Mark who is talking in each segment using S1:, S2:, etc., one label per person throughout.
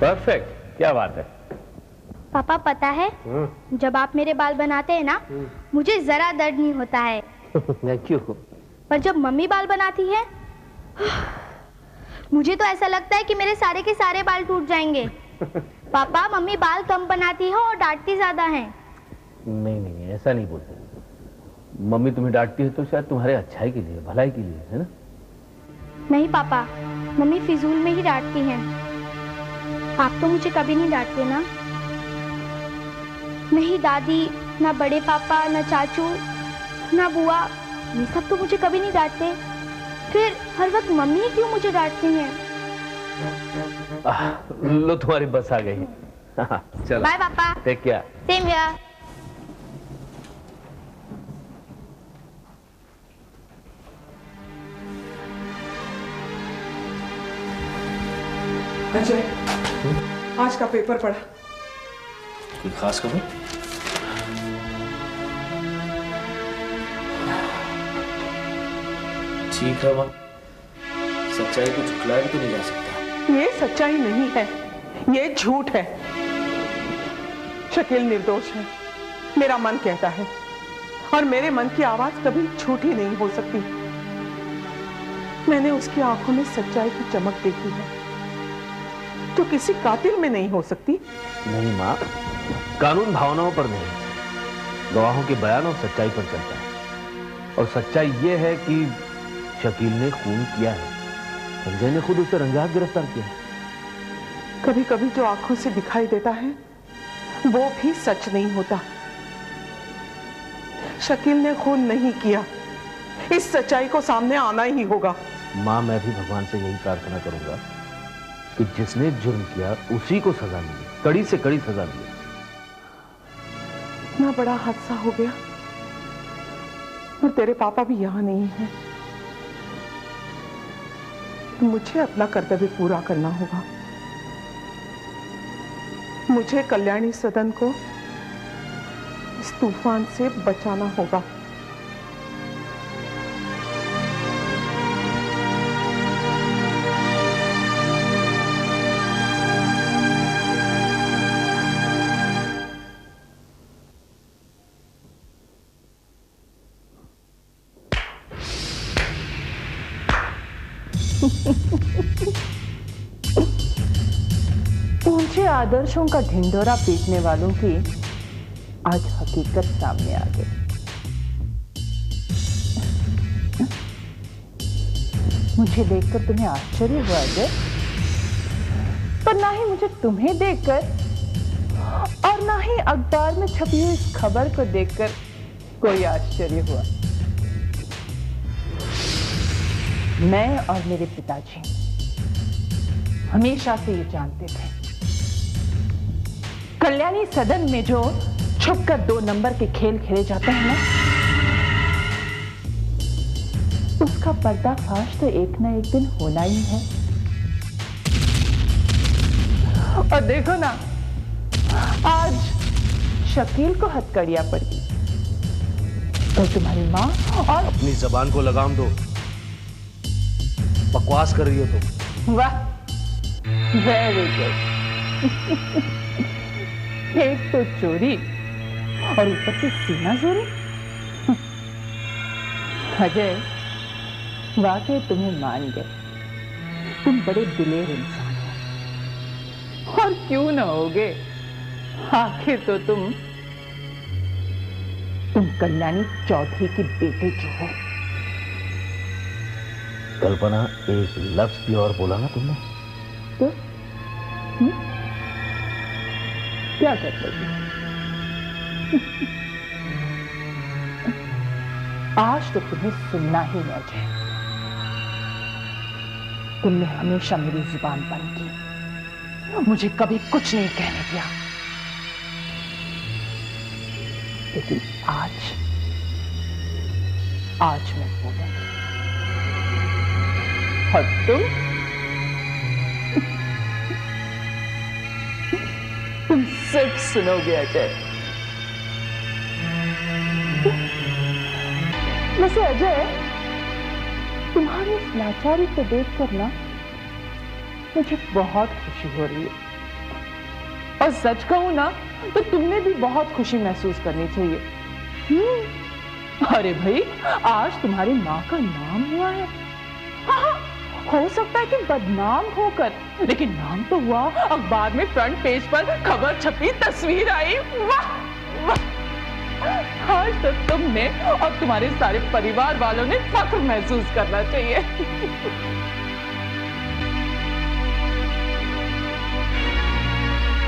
S1: Perfect, क्या बात है।
S2: पापा पता है, जब आप मेरे बाल बनाते हैं ना, मुझे जरा दर्द नहीं होता है।
S1: क्यों?
S2: पर जब मम्मी बाल बनाती है, मुझे तो ऐसा लगता है कि मेरे सारे के सारे बाल टूट जाएंगे। पापा, मम्मी बाल कम बनाती है और डांटती ज्यादा है।
S1: नहीं नहीं, ऐसा नहीं बोलते। मम्मी तुम्हें डांटती है तो शायद तुम्हारे अच्छाई के लिए, भलाई के लिए, है ना?
S2: नहीं पापा, मम्मी फिजूल में ही डांटती हैं। आप तो मुझे कभी नहीं डांटते ना? नहीं दादी, ना बड़े पापा, ना चाचू, ना बुआ, ये सब तो मुझे कभी नहीं डांटते। फिर हर वक्त मम्मी ही क्यों मुझे डांटती हैं?
S1: लो तुम्हारी बस आ गई। चलो
S2: bye papa.
S1: Take care.
S2: Same here.
S3: Ajay, आज का पेपर पढ़ा?
S4: कोई खास खबर? ठीक है माँ, सच्चाई को झुठलाया भी तो नहीं जा सकता।
S3: ये सच्चाई नहीं है, ये झूठ है। शकील निर्दोष है, मेरा मन कहता है, और मेरे मन की आवाज कभी झूठी नहीं हो सकती। मैंने उसकी आंखों में सच्चाई की चमक देखी है, तो किसी कातिल में नहीं हो सकती।
S1: नहीं माँ, कानून भावनाओं पर नहीं, गवाहों के बयान और सच्चाई पर चलता है। और सच्चाई ये है कि शकील ने खून किया है। संजय ने खुद उसे रंगे हाथ गिरफ्तार किया।
S3: कभी कभी जो आंखों से दिखाई देता है वो भी सच नहीं होता। शकील ने खून नहीं किया, इस सच्चाई को सामने आना ही होगा।
S1: माँ, मैं भी भगवान से यही प्रार्थना करूंगा कि जिसने जुर्म किया उसी को सजा मिले, कड़ी से कड़ी सजा मिले।
S3: इतना बड़ा हादसा हो गया और तेरे पापा भी यहां नहीं है। मुझे अपना कर्तव्य पूरा करना होगा। मुझे कल्याणी सदन को इस तूफान से बचाना होगा।
S5: ऊंचे आदर्शों का ढिंढोरा पीटने वालों की आज हकीकत सामने आ गई। मुझे देखकर तुम्हें आश्चर्य हुआ अजय, पर ना ही मुझे तुम्हें देखकर और ना ही अखबार में छपी हुई इस खबर को देखकर कोई आश्चर्य हुआ। मैं और मेरे पिताजी हमेशा से ये जानते थे, कल्याणी सदन में जो छुपकर 2 नंबर के खेल खेले जाते हैं ना, उसका पर्दाफाश तो एक ना एक दिन होना ही है। और देखो ना, आज शकील को हथकड़ियां पड़ी तो तुम्हारी माँ और
S1: अपनी जबान को लगाम दो, बकवास कर रही हो तुम।
S5: वाह, वेरी गुड। एक तो चोरी और ऊपर से सीना चोरी। अजय, वाकई तुम्हें मान गए, तुम बड़े दिलेर इंसान हो। और क्यों ना होगे, आखिर तो तुम कल्याणी चौधरी के बेटे जो हो।
S1: कल्पना, एक लफ्ज भी और बोला ना तुमने
S5: तो क्या कर लोगे? आज तो तुम्हें सुनना ही न चाहिए। तुमने हमेशा मेरी जुबान बंद की, मुझे कभी कुछ नहीं कहने दिया, लेकिन आज मैं बोलूंगी। और तुम सिर्फ सुनोगे अजय। वैसे अजय, तुम्हारी इस लाचारी को देखकर ना मुझे बहुत खुशी हो रही है। और सच कहूं ना तो तुमने भी बहुत खुशी महसूस करनी चाहिए। अरे भाई, आज तुम्हारी माँ का नाम हुआ है। हाँ, हो सकता है कि बदनाम होकर, लेकिन नाम तो हुआ। अखबार में फ्रंट पेज पर खबर छपी, तस्वीर आई। वाह वाह! आज तो तुमने और तुम्हारे सारे परिवार वालों ने फख्र महसूस करना चाहिए।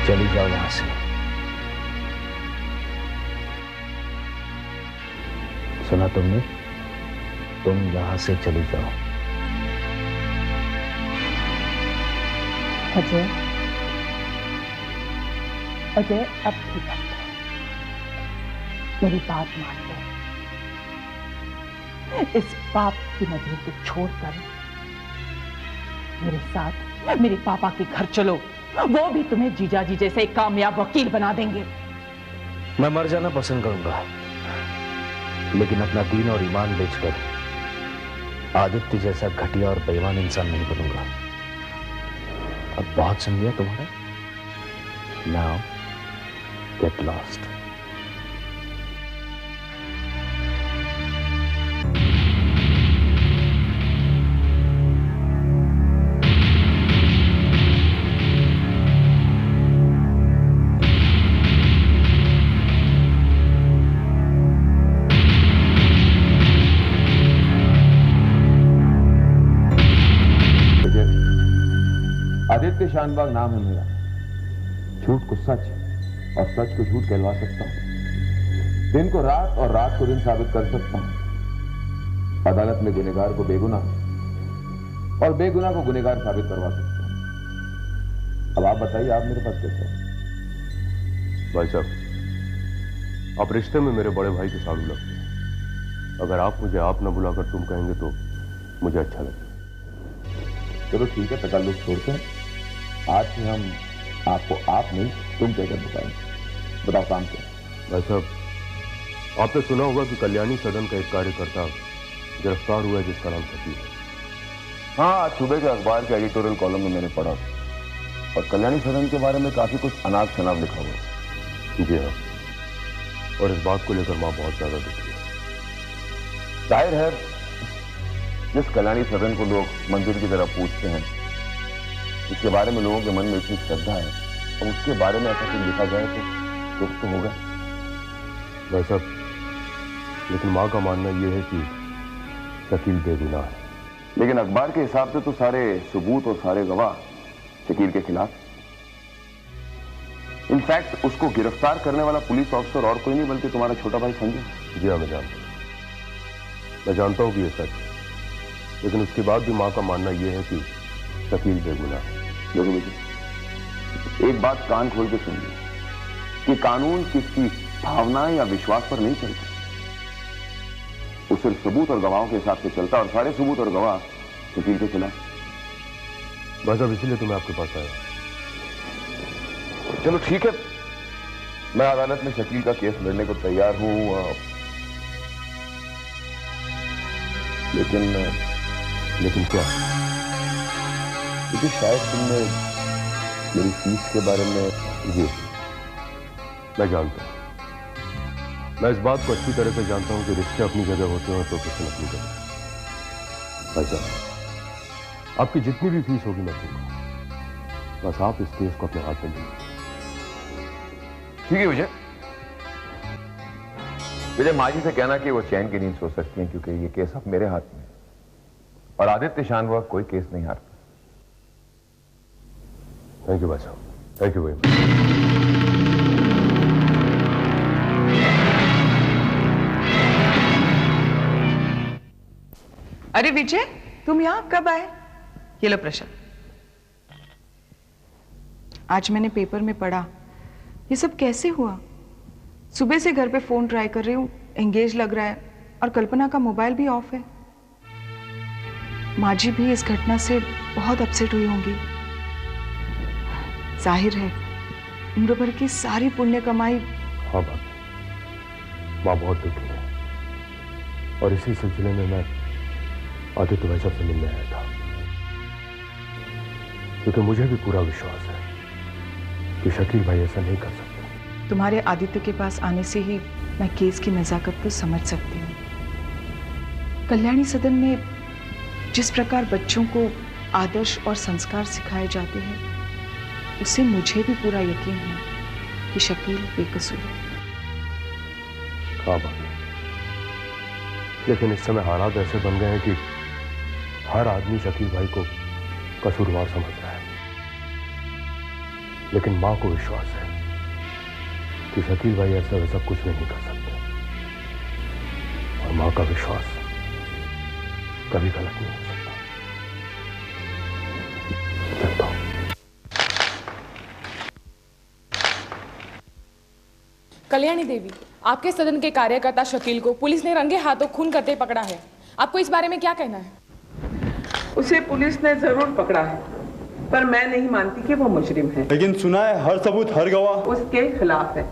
S1: चली जाओ यहां से। सुना तुमने? तुम यहां से चली जाओ।
S5: अजय, अजय, अब ठीक है, मेरी बात मान लो। इस पाप की नदी को छोड़कर मेरे साथ मेरे पापा के घर चलो। वो भी तुम्हें जीजाजी जैसे एक कामयाब वकील बना देंगे।
S1: मैं मर जाना पसंद करूंगा, लेकिन अपना दीन और ईमान बेचकर आदित्य जैसा घटिया और बेईमान इंसान नहीं बनूंगा। अब बहुत समझिया तुम्हारा। Now get lost.
S6: Aditya Shanbhag नाम है मेरा। झूठ को सच और सच को झूठ कहलवा सकता हूं। दिन को रात और रात को दिन साबित कर सकता हूं। अदालत में गुनहगार को बेगुनाह और बेगुनाह को गुनहगार साबित करवा सकता हूं। अब आप बताइए, आप मेरे पास कैसे हैं?
S7: भाई साहब, आप रिश्ते में मेरे बड़े भाई के साड़ू लगते हैं। अगर आप मुझे आप न बुलाकर तुम कहेंगे तो मुझे अच्छा लगेगा।
S6: चलो ठीक है, तकल्लुफ छोड़ते हैं। आज से हम आपको आप नहीं तुम कहकर बताएंगे। बताओ काम क्या?
S7: भाई साहब, आपने सुना होगा कि कल्याणी सदन का एक कार्यकर्ता गिरफ्तार हुआ है जिसका नाम शकील है।
S6: हाँ, आज सुबह के अखबार के एडिटोरियल कॉलम में मैंने पढ़ा और कल्याणी सदन के बारे में काफी कुछ अनाप शनाप लिखा हुआ।
S7: जी हाँ, और इस बात को लेकर मां बहुत ज्यादा दुखी है।
S6: जाहिर है, जिस कल्याणी सदन को लोग मंदिर की तरह पूछते हैं, इसके बारे में लोगों के मन में इतनी श्रद्धा है, और उसके बारे में ऐसा कुछ लिखा जाए तो दुख तो होगा।
S7: भाई साहब, लेकिन मां का मानना यह है कि शकील बेगुनाह है।
S6: लेकिन अखबार के हिसाब से तो सारे सबूत और सारे गवाह शकील के खिलाफ। इनफैक्ट उसको गिरफ्तार करने वाला पुलिस ऑफिसर और कोई नहीं बल्कि तुम्हारा छोटा भाई संजय।
S7: जी हाँ, मैं जानता हूं कि यह सच है, लेकिन उसके बाद भी मां का मानना यह है कि शकील बेगुनाह है।
S6: देखो बेटी, एक बात कान खोल के सुनिए कि कानून किसी भावना या विश्वास पर नहीं चलता। वो सिर्फ सबूत और गवाहों के हिसाब से चलता, और सारे सबूत और गवाह शकील के खिलाफ।
S7: बस अब इसीलिए तो मैं आपके पास आया।
S6: चलो ठीक है, मैं अदालत में शकील का केस लड़ने को तैयार हूं,
S7: लेकिन क्या?
S6: क्योंकि शायद तुमने मेरी फीस के बारे में।
S7: जी, मैं जानता हूं। मैं इस बात को अच्छी तरह से जानता हूं कि रिश्ते अपनी जगह होते हैं और प्रोफेशन अपनी जगह। भाई साहब, आपकी जितनी भी फीस होगी मैं दूंगा। बस आप इस केस को अपने हाथ में लीजिए।
S6: ठीक है विजय, माँ जी से कहना कि वो चैन की नींद सो सकती हैं, क्योंकि ये केस अब मेरे हाथ में है और आदित्य शानबाग कोई केस नहीं हारता।
S7: थैंक यू भाई साहब, थैंक यू वेरी मच।
S3: अरे विजय, तुम यहां कब आए? ये लो प्रश्न। आज मैंने पेपर में पढ़ा, ये सब कैसे हुआ? सुबह से घर पे फोन ट्राई कर रही हूँ, एंगेज लग रहा है, और कल्पना का मोबाइल भी ऑफ है। माँ जी भी इस घटना से बहुत अपसेट हुई होंगी। जाहिर है, उम्र भर की सारी पुण्य कमाई।
S7: हाँ भाभी, माँ बहुत दुखी है, और इसी सिलसिले में मैं आदित्य भाई साहब से मिलने आया था, क्योंकि मुझे भी पूरा विश्वास है कि शकील भाई ऐसा नहीं कर सकते।
S3: तुम्हारे आदित्य के पास आने से ही मैं केस की नजाकत को समझ सकती हूँ। कल्याणी सदन में जिस प्रकार बच्चों को आदर्श और संस्कार सिखाए जाते हैं, उससे मुझे भी पूरा यकीन है कि शकील बेकसूर है।
S7: हाँ बात, लेकिन इस समय हालात ऐसे बन गए हैं कि हर आदमी शकील भाई को कसूरवार समझ रहा है। लेकिन मां को विश्वास है कि शकील भाई ऐसा वैसा कुछ नहीं कर सकते, और मां का विश्वास कभी गलत नहीं हो सकता। चलता हूं।
S8: कल्याणी देवी, आपके सदन के कार्यकर्ता शकील को पुलिस ने रंगे हाथों खून करते पकड़ा है। आपको इस बारे में क्या कहना है?
S5: उसे पुलिस ने जरूर पकड़ा है, पर मैं नहीं मानती कि वो मुजरिम है।
S9: लेकिन सुना है हर सबूत हर गवाह
S5: उसके खिलाफ है,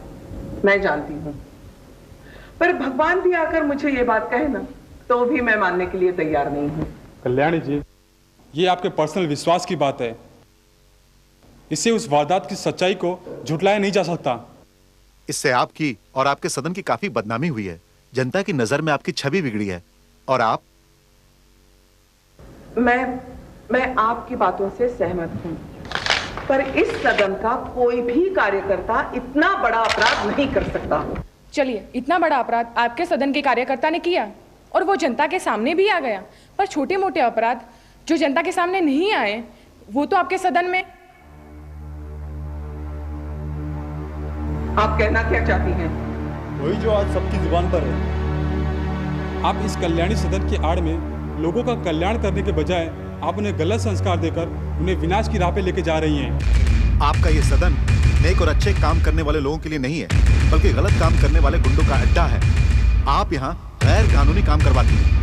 S5: मैं जानती हूँ। पर भगवान भी आकर मुझे ये बात कहे ना, तो भी मैं मानने के लिए तैयार नहीं हूँ।
S9: कल्याणी जी, ये आपके पर्सनल विश्वास की बात है। इससे उस वारदात की सच्चाई को झुटलाया नहीं जा सकता।
S10: इससे आपकी और आपके सदन की काफी बदनामी हुई है। जनता की नजर में आपकी छवि बिगड़ी है। और आप?
S5: मैं आपकी बातों से सहमत हूँ, पर इस सदन का कोई भी कार्यकर्ता इतना बड़ा अपराध नहीं कर सकता।
S8: चलिए, इतना बड़ा अपराध आपके सदन के कार्यकर्ता ने किया और वो जनता के सामने भी आ गया, पर छोटे मोटे अपराध जो जनता के सामने नहीं आए, वो तो आपके सदन में।
S5: आप कहना क्या चाहती हैं?
S9: वही जो आज सबकी जुबान पर है। आप इस कल्याणी सदन की आड़ में लोगों का कल्याण करने के बजाय आप उन्हें गलत संस्कार देकर उन्हें विनाश की राह पे लेके जा रही हैं।
S10: आपका ये सदन नेक और अच्छे काम करने वाले लोगों के लिए नहीं है, बल्कि गलत काम करने वाले गुंडों का अड्डा है। आप यहाँ गैर कानूनी काम करवाती हैं।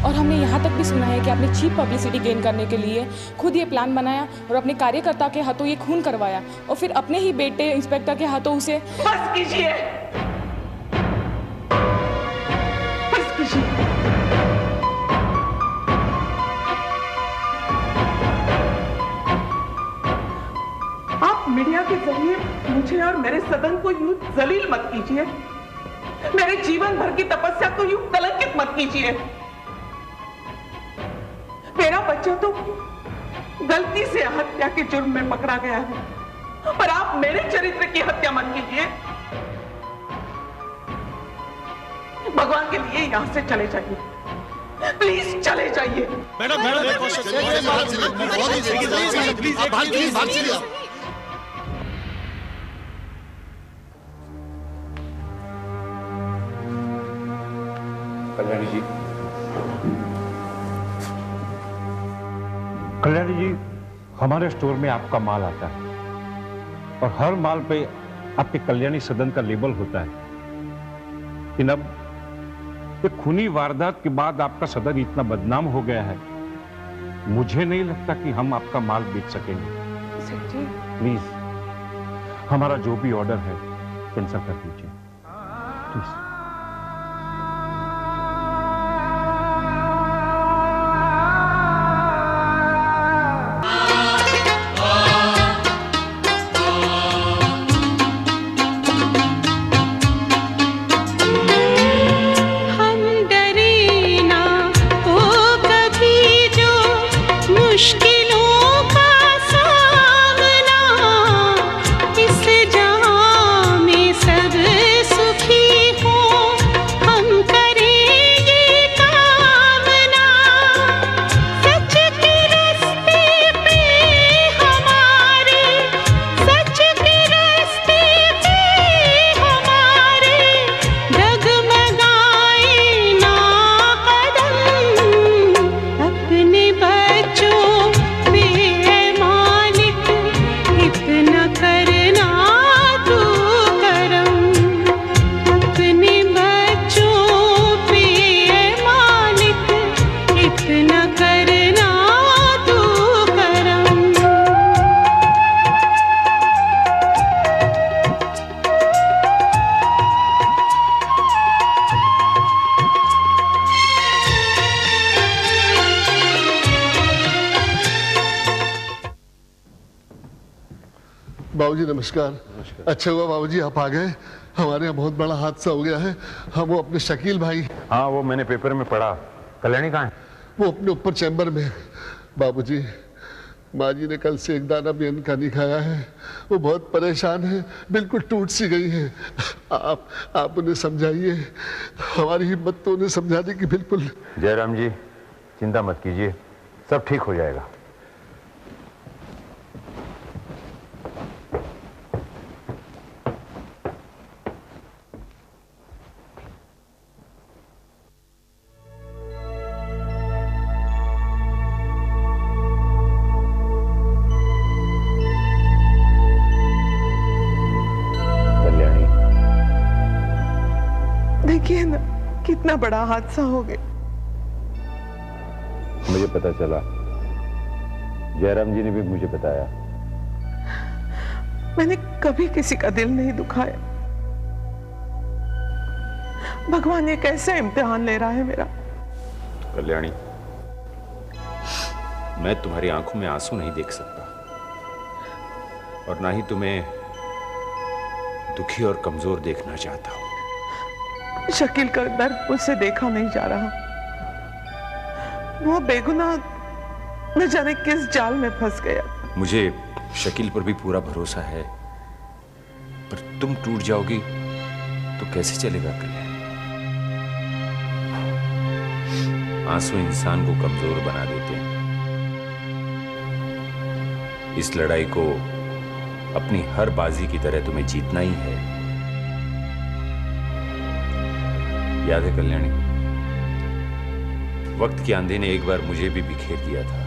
S8: और हमने यहाँ तक भी सुना है कि आपने चीप पब्लिसिटी गेन करने के लिए खुद ये प्लान बनाया और अपने कार्यकर्ता के हाथों ये खून करवाया, और फिर अपने ही बेटे इंस्पेक्टर के हाथों उसे।
S5: बस कीजिए, बस कीजिए। आप मीडिया के जरिए मुझे और मेरे सदन को यूं जलील मत कीजिए। मेरे जीवन भर की तपस्या को यूं कलंकित मत कीजिए। मेरा बच्चा तो गलती से हत्या के जुर्म में पकड़ा गया है, पर आप मेरे चरित्र की हत्या मत कीजिए। भगवान के लिए यहां से चले जाइए, प्लीज चले जाइए।
S10: मैडम
S9: कल्याणी जी,
S11: कल्याणी जी, हमारे स्टोर में आपका माल आता है और हर माल पे आपके कल्याणी सदन का लेबल होता है। लेकिन अब एक खूनी वारदात के बाद आपका सदन इतना बदनाम हो गया है, मुझे नहीं लगता कि हम आपका माल बेच सकेंगे। प्लीज हमारा जो भी ऑर्डर है कैंसिल कर दीजिए प्लीज।
S12: सुखी हो बाबूजी नमस्कार। अच्छा हुआ बाबूजी आप आ गए, हमारे यहाँ बहुत बड़ा हादसा हो गया है। हम वो अपने शकील भाई।
S11: हाँ वो मैंने पेपर में पढ़ा। कल्याणी कहाँ है?
S12: वो अपने ऊपर चैम्बर में। बाबूजी माँ जी ने कल से एक दाना भी अन्न का नहीं खाया है, वो बहुत परेशान है, बिल्कुल टूट सी गई है। आप उन्हें समझाइए, हमारी हिम्मत तो उन्हें समझा दी कि बिल्कुल।
S11: जयराम जी चिंता मत कीजिए, सब ठीक हो जाएगा।
S5: देखिए ना कितना बड़ा हादसा हो गया।
S11: मुझे पता चला, जयराम जी ने भी मुझे बताया।
S5: मैंने कभी किसी का दिल नहीं दुखाया। भगवान ये कैसा इम्तिहान ले रहा है मेरा।
S13: कल्याणी, मैं तुम्हारी आंखों में आंसू नहीं देख सकता और ना ही तुम्हें दुखी और कमजोर देखना चाहता हूं।
S5: शकील का दर्द मुझसे देखा नहीं जा रहा। वो बेगुनाह न जाने किस जाल में फंस गया।
S13: मुझे शकील पर भी पूरा भरोसा है, पर तुम टूट जाओगी तो कैसे चलेगा कल्याण? आंसू इंसान को कमजोर बना देते हैं। इस लड़ाई को अपनी हर बाजी की तरह तुम्हें जीतना ही है। याद है कल्याणी, वक्त के आंधे ने एक बार मुझे भी बिखेर दिया था,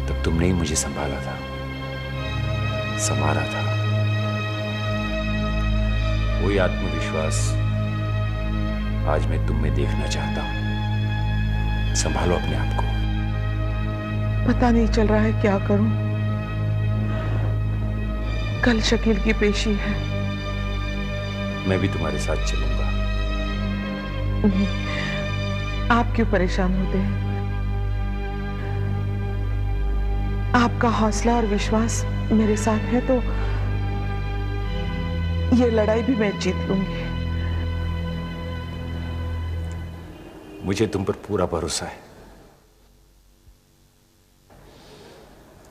S13: तब तुमने ही मुझे संभाला था, संवारा था। वही आत्मविश्वास आज मैं तुम में देखना चाहता हूं। संभालो अपने आप को।
S5: पता नहीं चल रहा है क्या करूं। कल शकील की पेशी है।
S13: मैं भी तुम्हारे साथ चलूंगा।
S5: आप क्यों परेशान होते हैं? आपका हौसला और विश्वास मेरे साथ है तो ये लड़ाई भी मैं जीत लूंगी।
S13: मुझे तुम पर पूरा भरोसा है।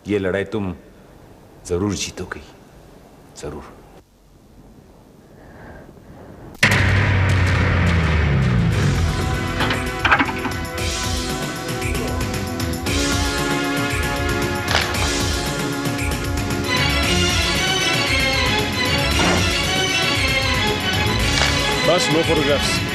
S13: ये लड़ाई तुम जरूर जीतोगी, जरूर।
S9: बस नो फोटोग्राफ्स।